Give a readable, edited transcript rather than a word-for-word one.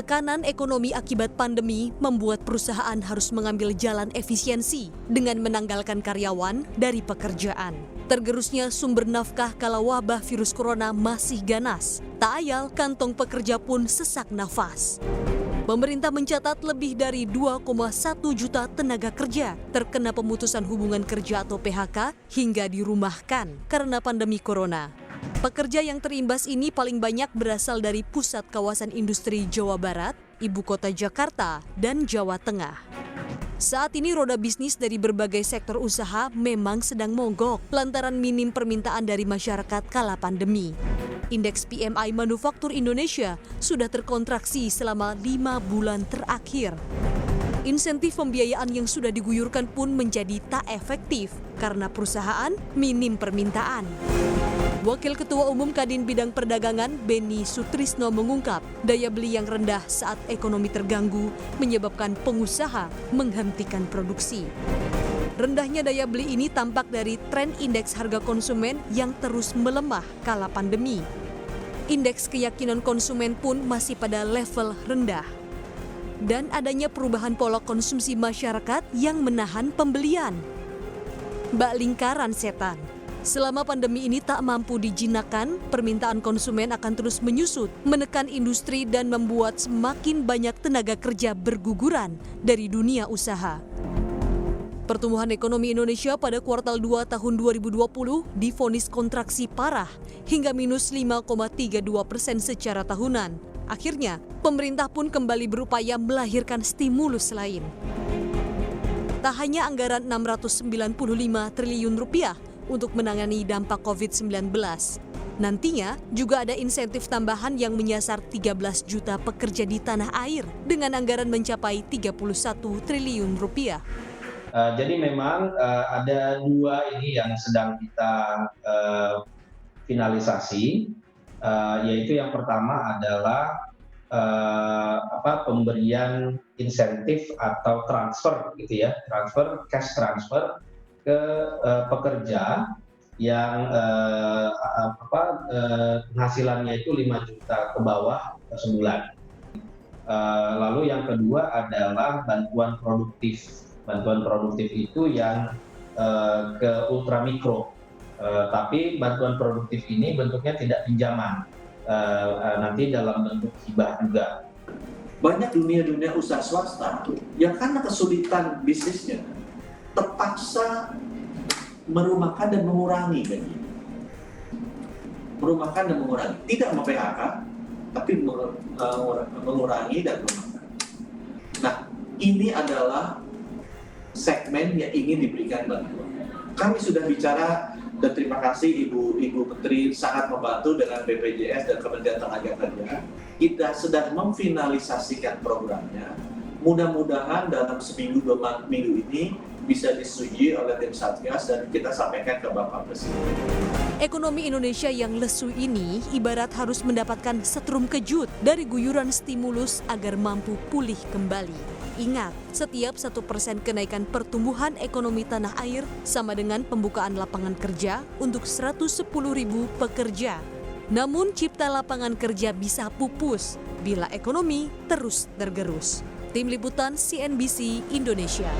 Tekanan ekonomi akibat pandemi membuat perusahaan harus mengambil jalan efisiensi dengan menanggalkan karyawan dari pekerjaan. Tergerusnya sumber nafkah kala wabah virus corona masih ganas. Tak ayal kantong pekerja pun sesak nafas. Pemerintah mencatat lebih dari 2,1 juta tenaga kerja terkena pemutusan hubungan kerja atau PHK hingga dirumahkan karena pandemi corona. Pekerja yang terimbas ini paling banyak berasal dari pusat kawasan industri Jawa Barat, ibu kota Jakarta, dan Jawa Tengah. Saat ini roda bisnis dari berbagai sektor usaha memang sedang mogok lantaran minim permintaan dari masyarakat kala pandemi. Indeks PMI Manufaktur Indonesia sudah terkontraksi selama 5 bulan terakhir. Insentif pembiayaan yang sudah diguyurkan pun menjadi tak efektif karena perusahaan minim permintaan. Wakil Ketua Umum Kadin Bidang Perdagangan Beni Sutrisno mengungkap daya beli yang rendah saat ekonomi terganggu menyebabkan pengusaha menghentikan produksi. Rendahnya daya beli ini tampak dari tren indeks harga konsumen yang terus melemah kala pandemi. Indeks keyakinan konsumen pun masih pada level rendah. Dan adanya perubahan pola konsumsi masyarakat yang menahan pembelian. Bak lingkaran setan. Selama pandemi ini tak mampu dijinakkan, permintaan konsumen akan terus menyusut, menekan industri dan membuat semakin banyak tenaga kerja berguguran dari dunia usaha. Pertumbuhan ekonomi Indonesia pada kuartal 2 tahun 2020 divonis kontraksi parah hingga minus 5,32% secara tahunan. Akhirnya, pemerintah pun kembali berupaya melahirkan stimulus lain. Tak hanya anggaran 695 triliun rupiah untuk menangani dampak COVID-19. Nantinya juga ada insentif tambahan yang menyasar 13 juta pekerja di tanah air dengan anggaran mencapai 31 triliun rupiah. Jadi memang ada dua ini yang sedang kita finalisasi, yaitu yang pertama adalah pemberian insentif atau transfer gitu ya, cash transfer ke pekerja yang penghasilannya itu 5 juta ke bawah sebulan. Lalu yang kedua adalah bantuan produktif. Bantuan produktif itu yang ke ultramikro. Tapi bantuan produktif ini bentuknya tidak pinjaman, nanti dalam bentuk hibah juga. Banyak dunia usaha swasta yang karena kesulitan bisnisnya terpaksa merumahkan dan mengurangi gaji. Merumahkan dan mengurangi, tidak mem-PHK, tapi mengurangi dan merumahkan. Nah, ini adalah segmen yang ingin diberikan bantuan. Kami sudah bicara dan terima kasih Ibu Menteri sangat membantu dengan BPJS dan Kementerian Tenaga Kerja. Kita sedang memfinalisasikan programnya. Mudah-mudahan dalam seminggu 2 minggu ini bisa disetujui oleh tim Satgas dan kita sampaikan ke Bapak Presiden. Ekonomi Indonesia yang lesu ini ibarat harus mendapatkan setrum kejut dari guyuran stimulus agar mampu pulih kembali. Ingat, setiap 1% kenaikan pertumbuhan ekonomi tanah air sama dengan pembukaan lapangan kerja untuk 110.000 pekerja. Namun cipta lapangan kerja bisa pupus bila ekonomi terus tergerus. Tim Liputan CNBC Indonesia.